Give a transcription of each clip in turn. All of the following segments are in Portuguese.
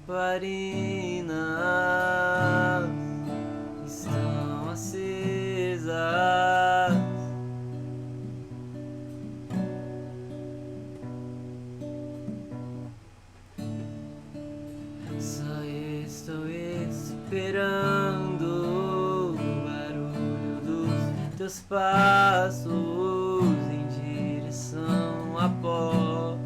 lamparinas estão acesas. Só estou esperando o barulho dos teus passos em direção à porta.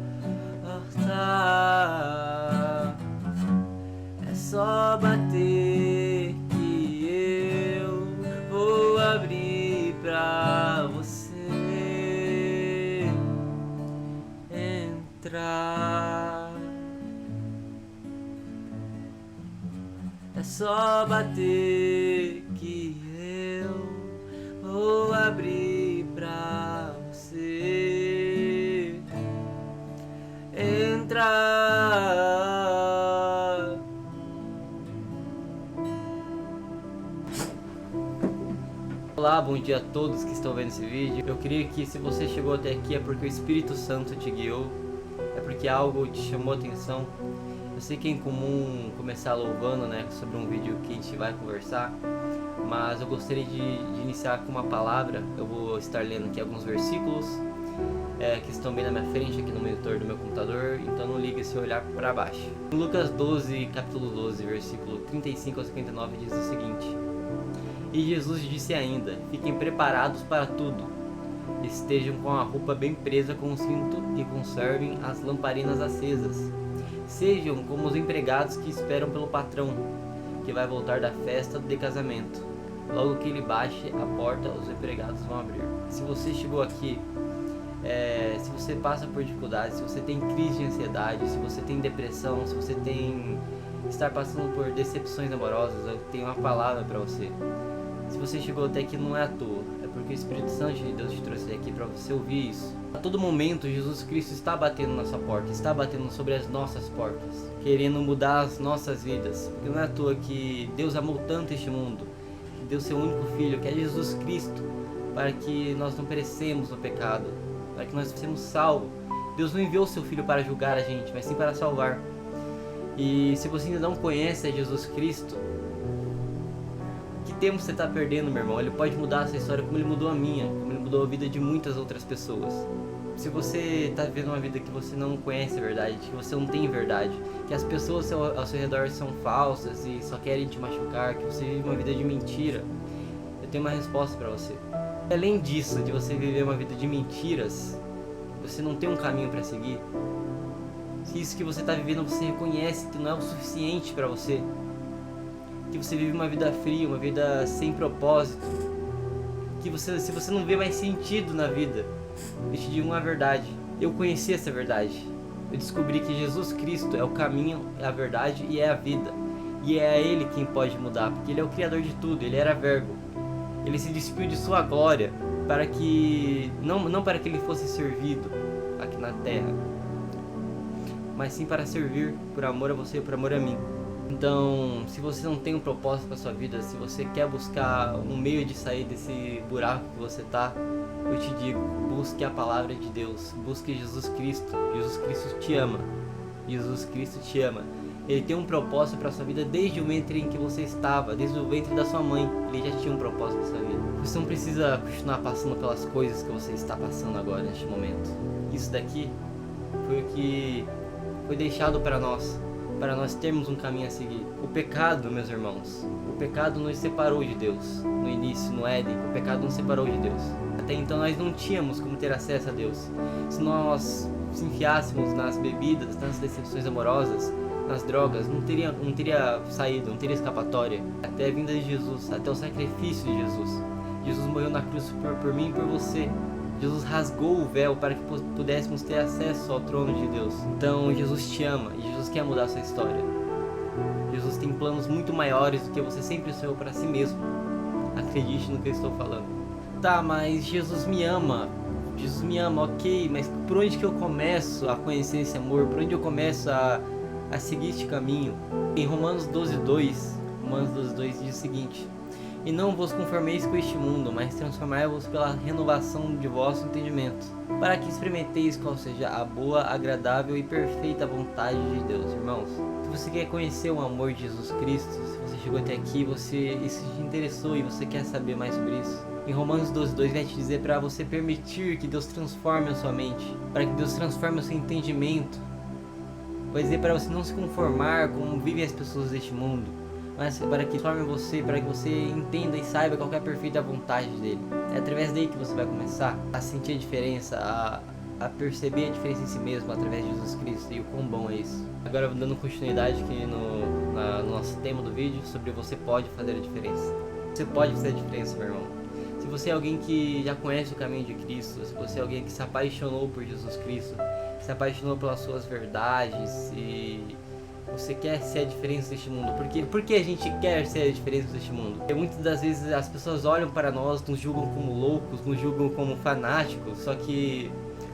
É só bater que eu vou abrir pra você entrar. É só bater que eu vou abrir pra você entrar. Olá, bom dia a todos que estão vendo esse vídeo. Eu creio que se você chegou até aqui é porque o Espírito Santo te guiou, é porque algo te chamou a atenção. Eu sei que é incomum começar louvando, né, sobre um vídeo que a gente vai conversar, mas eu gostaria de iniciar com uma palavra. Eu vou estar lendo aqui alguns versículos que estão bem na minha frente, aqui no monitor do meu computador, então não ligue se olhar para baixo. Em Lucas 12, capítulo 12, versículo 35 a 59 diz o seguinte: E Jesus disse ainda: Fiquem preparados para tudo, estejam com a roupa bem presa com o cinto e conservem as lamparinas acesas. Sejam como os empregados que esperam pelo patrão, que vai voltar da festa de casamento. Logo que ele baixe a porta, os empregados vão abrir. Se você chegou aqui, se você passa por dificuldades, se você tem crise de ansiedade, se você tem depressão, se você está passando por decepções amorosas, eu tenho uma palavra para você. Se você chegou até aqui não é à toa, é porque o Espírito Santo de Deus te trouxe aqui para você ouvir isso. A todo momento Jesus Cristo está batendo na sua porta, está batendo sobre as nossas portas, querendo mudar as nossas vidas. Porque não é à toa que Deus amou tanto este mundo, que deu seu único Filho, que é Jesus Cristo, para que nós não perecemos no pecado, para que nós sejamos salvos. Deus não enviou seu Filho para julgar a gente, mas sim para salvar. E se você ainda não conhece a Jesus Cristo, que tempo você está perdendo, meu irmão? Ele pode mudar essa história como ele mudou a minha, como ele mudou a vida de muitas outras pessoas. Se você está vivendo uma vida que você não conhece a verdade, que você não tem verdade, que as pessoas ao seu redor são falsas e só querem te machucar, que você vive uma vida de mentira, eu tenho uma resposta para você. Além disso, de você viver uma vida de mentiras, você não tem um caminho para seguir. Se isso que você está vivendo você reconhece que não é o suficiente para você, que você vive uma vida fria, uma vida sem propósito, que se você não vê mais sentido na vida, eu te digo uma verdade. Eu conheci essa verdade. Eu descobri que Jesus Cristo é o caminho, é a verdade e é a vida. E é Ele quem pode mudar, porque Ele é o Criador de tudo, Ele era Verbo. Ele se despiu de sua glória para que não para que Ele fosse servido aqui na terra, mas sim para servir por amor a você e por amor a mim. Então, se você não tem um propósito para sua vida, se você quer buscar um meio de sair desse buraco que você tá, eu te digo, busque a palavra de Deus, busque Jesus Cristo. Jesus Cristo te ama. Jesus Cristo te ama. Ele tem um propósito para sua vida desde o ventre em que você estava, desde o ventre da sua mãe. Ele já tinha um propósito para sua vida. Você não precisa continuar passando pelas coisas que você está passando agora neste momento. Isso daqui foi o que foi deixado para nós termos um caminho a seguir. O pecado, meus irmãos, o pecado nos separou de Deus. No início, no Éden, o pecado nos separou de Deus. Até então nós não tínhamos como ter acesso a Deus. Se nós se enfiássemos nas bebidas, nas decepções amorosas, nas drogas, não teria saída, não teria escapatória. Até a vinda de Jesus, até o sacrifício de Jesus. Jesus morreu na cruz por mim e por você. Jesus rasgou o véu para que pudéssemos ter acesso ao trono de Deus. Então Jesus te ama e Jesus quer mudar a sua história. Jesus tem planos muito maiores do que você sempre sonhou para si mesmo. Acredite no que eu estou falando. Tá, mas Jesus me ama, ok, mas por onde que eu começo a conhecer esse amor? Por onde eu começo a seguir este caminho? Em Romanos 12:2 diz o seguinte: E não vos conformeis com este mundo, mas transformai-vos pela renovação de vosso entendimento, para que experimenteis qual seja a boa, agradável e perfeita vontade de Deus. Irmãos, se você quer conhecer o amor de Jesus Cristo, se você chegou até aqui, isso te interessou e você quer saber mais sobre isso, em Romanos 12:2 vai te dizer para você permitir que Deus transforme a sua mente, para que Deus transforme o seu entendimento. Vai dizer para você não se conformar com como vivem as pessoas deste mundo, mas para que transforme você, para que você entenda e saiba qual é a perfeita vontade dele. É através daí que você vai começar a sentir a diferença, a perceber a diferença em si mesmo através de Jesus Cristo e o quão bom é isso. Agora dando continuidade aqui no nosso tema do vídeo sobre você pode fazer a diferença. Você pode fazer a diferença, meu irmão. Se você é alguém que já conhece o caminho de Cristo, se você é alguém que se apaixonou por Jesus Cristo, que se apaixonou pelas suas verdades e você quer ser a diferença deste mundo. Por que a gente quer ser a diferença deste mundo? Porque muitas das vezes as pessoas olham para nós, nos julgam como loucos, nos julgam como fanáticos, só que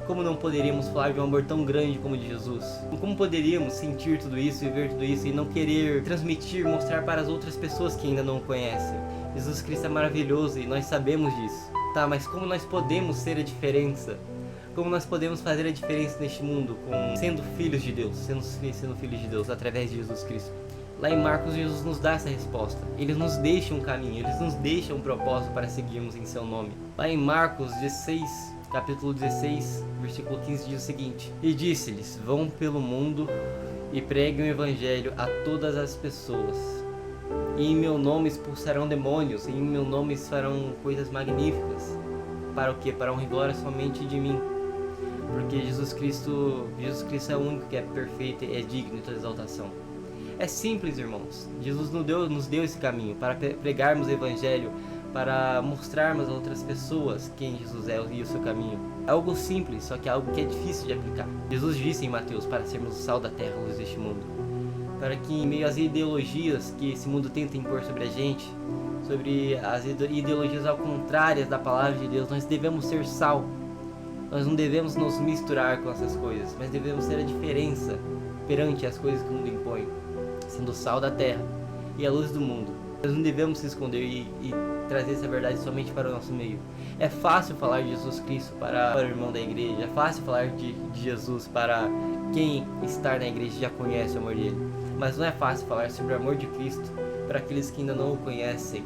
como não poderíamos falar de um amor tão grande como o de Jesus? Como poderíamos sentir tudo isso, viver tudo isso e não querer transmitir, mostrar para as outras pessoas que ainda não o conhecem? Jesus Cristo é maravilhoso e nós sabemos disso. Tá, mas como nós podemos ser a diferença? Como nós podemos fazer a diferença neste mundo, sendo filhos de Deus, sendo filhos de Deus através de Jesus Cristo? Lá em Marcos, Jesus nos dá essa resposta. Ele nos deixa um caminho, ele nos deixa um propósito para seguirmos em seu nome. Lá em Marcos 16, capítulo 16, versículo 15 diz o seguinte: E disse-lhes, vão pelo mundo e preguem o evangelho a todas as pessoas. E em meu nome expulsarão demônios, e em meu nome farão coisas magníficas. Para o quê? Para honra e glória somente de mim. Porque Jesus Cristo é o único que é perfeito e é digno de toda exaltação. É simples, irmãos. Jesus nos deu esse caminho para pregarmos o evangelho, para mostrarmos a outras pessoas quem Jesus é e o seu caminho. É algo simples, só que é algo que é difícil de aplicar. Jesus disse em Mateus para sermos o sal da terra, a luz deste mundo. Para que em meio às ideologias que esse mundo tenta impor sobre a gente, sobre as ideologias ao contrárias da palavra de Deus, nós devemos ser sal. Nós não devemos nos misturar com essas coisas, mas devemos ser a diferença perante as coisas que o mundo impõe, sendo o sal da terra e a luz do mundo. Nós não devemos se esconder e trazer essa verdade somente para o nosso meio. É fácil falar de Jesus Cristo para o irmão da igreja, é fácil falar de Jesus para quem está na igreja e já conhece o amor dele, mas não é fácil falar sobre o amor de Cristo para aqueles que ainda não o conhecem.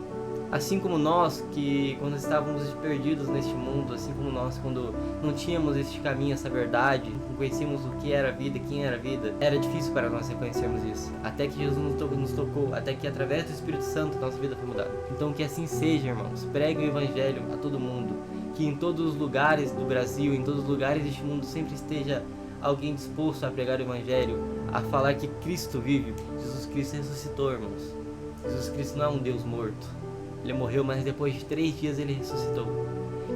Assim como nós, que quando estávamos perdidos neste mundo, assim como nós, quando não tínhamos este caminho, essa verdade, não conhecíamos o que era a vida, quem era a vida, era difícil para nós reconhecermos isso. Até que Jesus nos tocou, até que através do Espírito Santo nossa vida foi mudada. Então que assim seja, irmãos. Pregue o Evangelho a todo mundo. Que em todos os lugares do Brasil, em todos os lugares deste mundo, sempre esteja alguém disposto a pregar o Evangelho, a falar que Cristo vive. Jesus Cristo ressuscitou, irmãos. Jesus Cristo não é um Deus morto. Ele morreu, mas depois de 3 dias ele ressuscitou.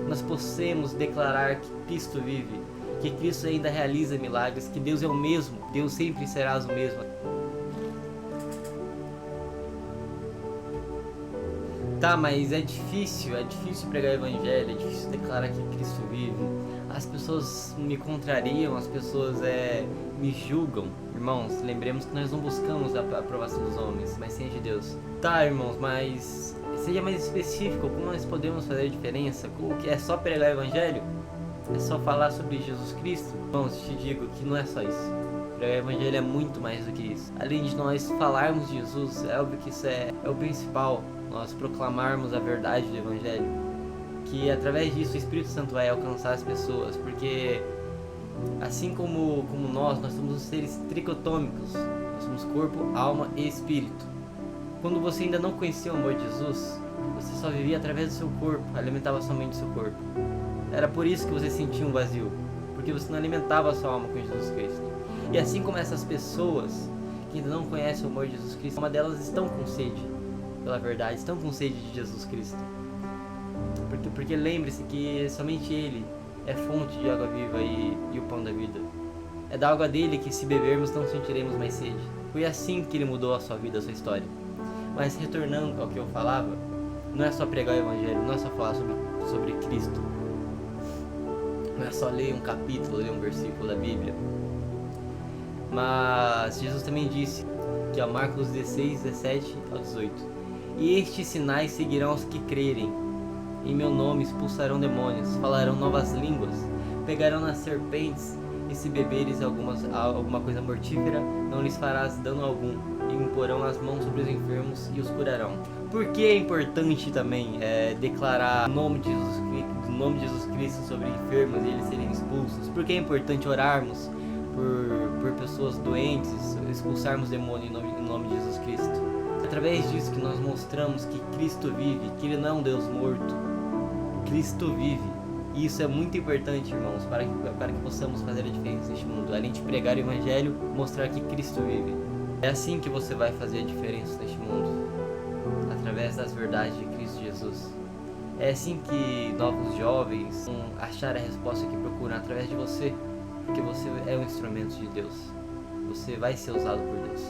Nós possamos declarar que Cristo vive, que Cristo ainda realiza milagres, que Deus é o mesmo, Deus sempre será o mesmo. Tá, mas é difícil pregar o evangelho, é difícil declarar que Cristo vive. As pessoas me contrariam, as pessoas me julgam. Irmãos, lembremos que nós não buscamos a aprovação dos homens, mas sim a de Deus. Tá, irmãos, mas seja mais específico, como nós podemos fazer a diferença? Como que é só pregar o evangelho? É só falar sobre Jesus Cristo? Irmãos, te digo que não é só isso. Pregar o evangelho é muito mais do que isso. Além de nós falarmos de Jesus, é óbvio que isso é o principal. Nós proclamarmos a verdade do evangelho, que através disso o Espírito Santo vai alcançar as pessoas, porque assim como nós somos seres tricotômicos, nós somos corpo, alma e espírito. Quando você ainda não conhecia o amor de Jesus, você só vivia através do seu corpo, alimentava somente o seu corpo. Era por isso que você sentia um vazio, porque você não alimentava a sua alma com Jesus Cristo. E assim como essas pessoas que ainda não conhecem o amor de Jesus Cristo, uma delas estão com sede pela verdade, estão com sede de Jesus Cristo. Porque lembre-se que somente Ele é fonte de água viva e o pão da vida. É da água dele que, se bebermos, não sentiremos mais sede. Foi assim que Ele mudou a sua vida, a sua história. Mas retornando ao que eu falava, não é só pregar o evangelho, não é só falar sobre Cristo, não é só ler um capítulo, ler um versículo da Bíblia. Mas Jesus também disse, que é Marcos 16, 17 ao 18: E estes sinais seguirão os que crerem. Em meu nome expulsarão demônios, falarão novas línguas, pegarão nas serpentes, e se beberes alguma coisa mortífera, não lhes farás dano algum, e imporão as mãos sobre os enfermos e os curarão. Por que é importante também declarar o nome de Jesus Cristo sobre enfermos e eles serem expulsos? Por que é importante orarmos por pessoas doentes, expulsarmos demônios em nome de Jesus Cristo? Através disso que nós mostramos que Cristo vive, que Ele não é um Deus morto. Cristo vive. E isso é muito importante, irmãos, para que possamos fazer a diferença neste mundo. Além de pregar o Evangelho, mostrar que Cristo vive. É assim que você vai fazer a diferença neste mundo. Através das verdades de Cristo Jesus. É assim que novos jovens vão achar a resposta que procuram através de você. Porque você é um instrumento de Deus. Você vai ser usado por Deus.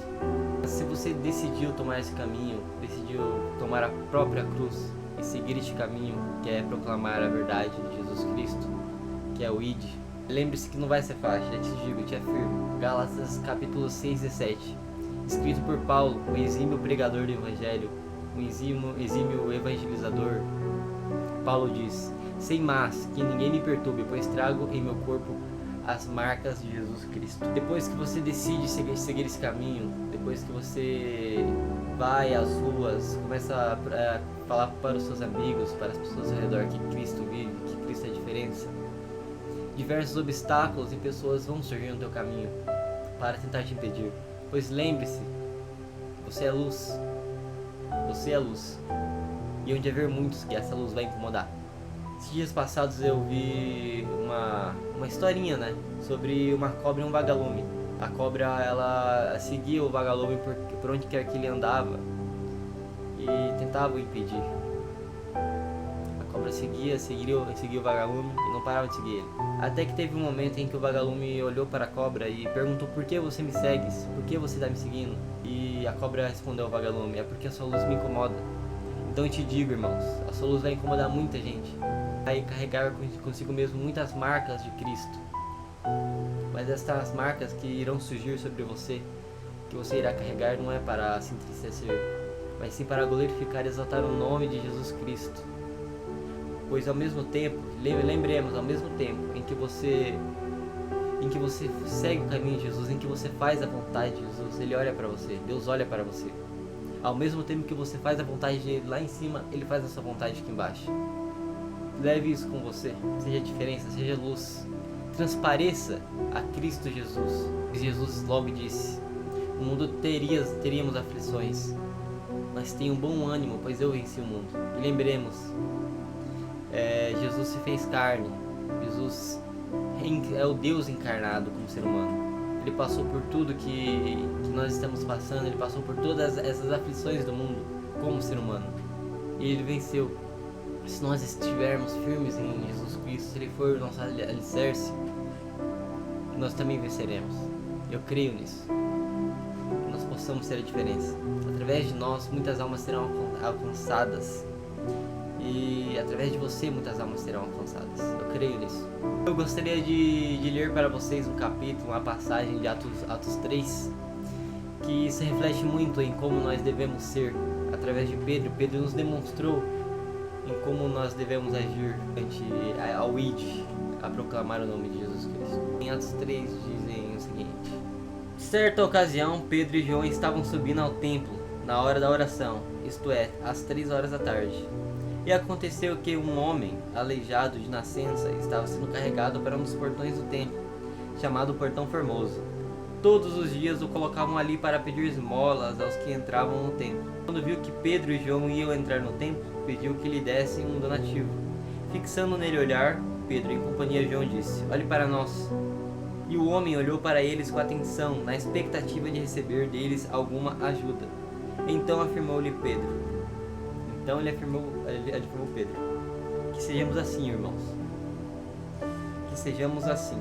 Se você decidiu tomar esse caminho, decidiu tomar a própria cruz e seguir este caminho, que é proclamar a verdade de Jesus Cristo, que é o ID, lembre-se que não vai ser fácil, já te digo, te afirmo. Gálatas capítulo 6 e 7, escrito por Paulo, o exímio pregador do Evangelho, o exímio evangelizador. Paulo diz: sem mais, que ninguém me perturbe, pois trago em meu corpo as marcas de Jesus Cristo. Depois que você decide seguir esse caminho, depois que você vai às ruas, começa a falar para os seus amigos, para as pessoas ao redor que Cristo vive, que Cristo é a diferença, diversos obstáculos e pessoas vão surgir no teu caminho para tentar te impedir. Pois lembre-se, você é luz. Você é luz. E onde haver muitos que essa luz vai incomodar. Esses dias passados eu vi uma historinha, né, sobre uma cobra e um vagalume. A cobra, ela seguia o vagalume por onde quer que ele andava e tentava o impedir. A cobra seguia o vagalume e não parava de seguir ele. Até que teve um momento em que o vagalume olhou para a cobra e perguntou: por que você me segues? Por que você está me seguindo? E a cobra respondeu ao vagalume: é porque a sua luz me incomoda. Então eu te digo, irmãos, a sua luz vai incomodar muita gente. Vai carregar consigo mesmo muitas marcas de Cristo. Mas estas marcas que irão surgir sobre você, que você irá carregar, não é para se entristecer, mas sim para glorificar e exaltar o nome de Jesus Cristo. Pois ao mesmo tempo, lembremos, ao mesmo tempo em que você segue o caminho de Jesus, em que você faz a vontade de Jesus, Ele olha para você, Deus olha para você. Ao mesmo tempo que você faz a vontade dele lá em cima, Ele faz a sua vontade aqui embaixo. Leve isso com você, seja diferença, seja luz. Transpareça a Cristo Jesus. Jesus logo disse: no mundo teríamos aflições, mas tenham bom ânimo, pois eu venci o mundo. E lembremos, Jesus se fez carne. Jesus é o Deus encarnado como ser humano. Ele passou por tudo que nós estamos passando. Ele passou por todas essas aflições do mundo como ser humano. E Ele venceu. Se nós estivermos firmes em Jesus Cristo, se Ele for o nosso alicerce, nós também venceremos. Eu creio nisso. Que nós possamos ser a diferença. Através de nós, muitas almas serão alcançadas. E através de você, muitas almas serão alcançadas. Eu creio nisso. Eu gostaria de ler para vocês um capítulo, uma passagem de Atos 3, que isso reflete muito em como nós devemos ser. Através de Pedro, Pedro nos demonstrou em como nós devemos agir ao ID, a proclamar o nome de Jesus Cristo. Em Atos 3 dizem o seguinte: certa ocasião, Pedro e João estavam subindo ao templo na hora da oração, isto é, às 3 horas da tarde. E aconteceu que um homem, aleijado de nascença, estava sendo carregado para um dos portões do templo, chamado Portão Formoso. Todos os dias o colocavam ali para pedir esmolas aos que entravam no templo. Quando viu que Pedro e João iam entrar no templo, pediu que lhe dessem um donativo. Fixando nele olhar, Pedro, em companhia de João, disse: olhe para nós. E o homem olhou para eles com atenção, na expectativa de receber deles alguma ajuda. Então afirmou-lhe Pedro. Ele afirmou Pedro: que sejamos assim, irmãos. Que sejamos assim.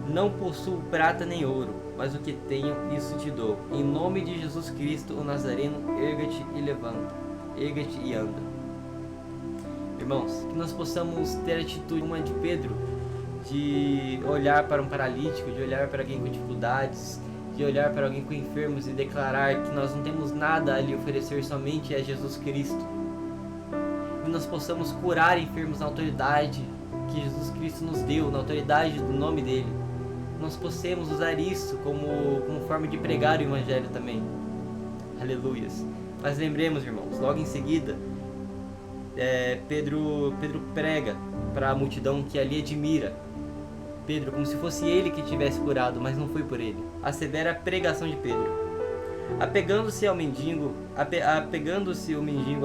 Não possuo prata nem ouro, mas o que tenho, isso te dou. Em nome de Jesus Cristo, o Nazareno, erga-te e levanta. Erga-te e anda. Irmãos, que nós possamos ter a atitude como a de Pedro, de olhar para um paralítico, de olhar para alguém com dificuldades, de olhar para alguém com enfermos e declarar que nós não temos nada a lhe oferecer, somente a Jesus Cristo. E nós possamos curar enfermos na autoridade que Jesus Cristo nos deu, na autoridade do nome dele. Nós possamos usar isso como forma de pregar o Evangelho também. Aleluias. Mas lembremos, irmãos, logo em seguida, Pedro prega para a multidão que ali admira Pedro, como se fosse ele que tivesse curado, mas não foi por ele. A severa pregação de Pedro. Apegando-se o mendigo a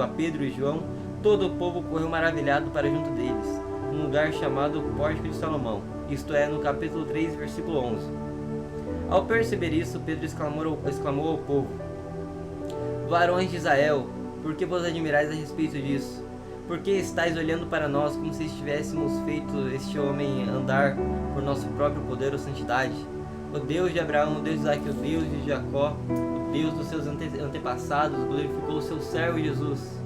Pedro e João, todo o povo correu maravilhado para junto deles, num lugar chamado Pórtico de Salomão, isto é, no capítulo 3, versículo 11. Ao perceber isso, Pedro exclamou ao povo: varões de Israel, por que vos admirais a respeito disso? Por que estáis olhando para nós como se estivéssemos feito este homem andar por nosso próprio poder ou santidade? O Deus de Abraão, o Deus de Isaac, o Deus de Jacó, o Deus dos seus antepassados, glorificou o seu servo Jesus,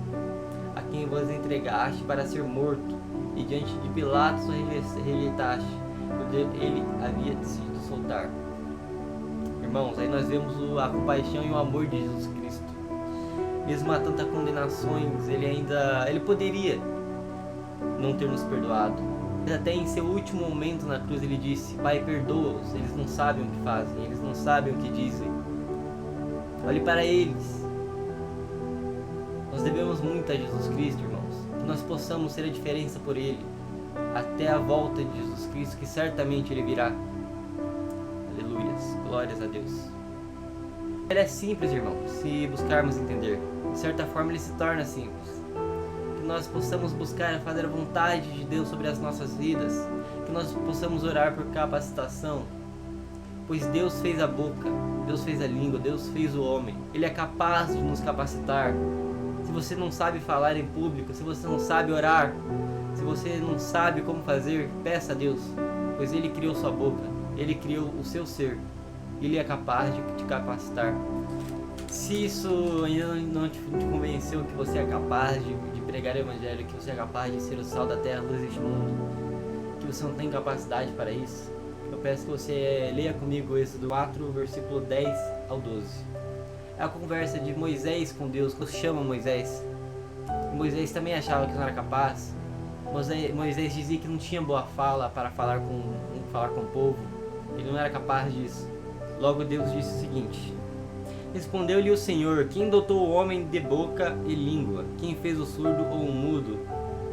a quem vos entregaste para ser morto, e diante de Pilatos o rejeitaste, ele havia decidido soltar. Irmãos, aí nós vemos a compaixão e o amor de Jesus Cristo. Mesmo a tantas condenações, ele poderia não ter nos perdoado. Mas até em seu último momento na cruz ele disse: Pai, perdoa-os, eles não sabem o que fazem, eles não sabem o que dizem. Olhe para eles. Nós devemos muito a Jesus Cristo, irmãos, que nós possamos ser a diferença por ele, até a volta de Jesus Cristo, que certamente ele virá. Aleluias, glórias a Deus. Ele é simples, irmãos, se buscarmos entender. De certa forma ele se torna simples. Que nós possamos buscar fazer a vontade de Deus sobre as nossas vidas. Que nós possamos orar por capacitação. Pois Deus fez a boca, Deus fez a língua, Deus fez o homem. Ele é capaz de nos capacitar. Se você não sabe falar em público, se você não sabe orar, se você não sabe como fazer, peça a Deus. Pois Ele criou sua boca, Ele criou o seu ser. Ele é capaz de te capacitar. Se isso ainda não te convenceu que você é capaz de pregar o Evangelho, que você é capaz de ser o sal da terra, a luz deste mundo, que você não tem capacidade para isso, eu peço que você leia comigo Êxodo 4, versículo 10 ao 12. É a conversa de Moisés com Deus, que chama Moisés. Moisés também achava que não era capaz. Moisés dizia que não tinha boa fala para falar com o povo. Ele não era capaz disso. Logo Deus disse o seguinte: respondeu-lhe o Senhor: quem dotou o homem de boca e língua? Quem fez o surdo ou o mudo,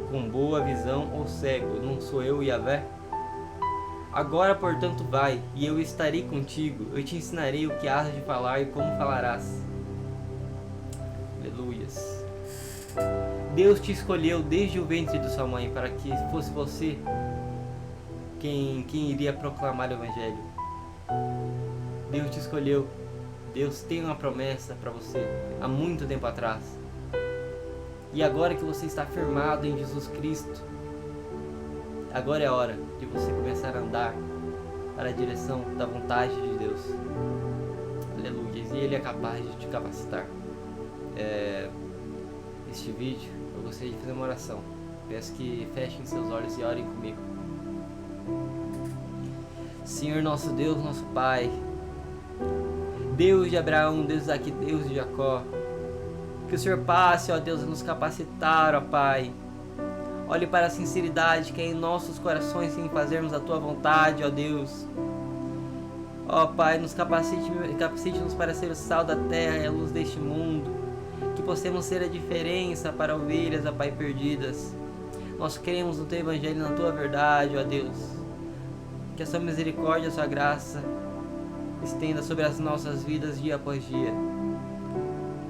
com boa visão ou cego? Não sou eu, Yahvé? Agora, portanto, vai, e eu estarei contigo. Eu te ensinarei o que has de falar e como falarás. Aleluias. Deus te escolheu desde o ventre de sua mãe para que fosse você quem iria proclamar o Evangelho. Deus te escolheu. Deus tem uma promessa para você há muito tempo atrás. E agora que você está firmado em Jesus Cristo, agora é a hora de você começar a andar para a direção da vontade de Deus. Aleluia. E Ele é capaz de te capacitar. Este vídeo, eu gostaria de fazer uma oração. Peço que fechem seus olhos e orem comigo. Senhor nosso Deus, nosso Pai, Deus de Abraão, Deus de Isaac, Deus de Jacó, que o Senhor passe, ó Deus, a nos capacitar, ó Pai. Olhe para a sinceridade que é em nossos corações em fazermos a Tua vontade, ó Deus. Ó Pai, nos capacite-nos para ser o sal da terra e a luz deste mundo. Que possamos ser a diferença para ovelhas, ó Pai, perdidas. Nós cremos no Teu Evangelho e na Tua verdade, ó Deus. Que a Sua misericórdia, a Sua graça estenda sobre as nossas vidas dia após dia.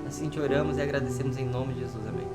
Assim te oramos e agradecemos em nome de Jesus. Amém.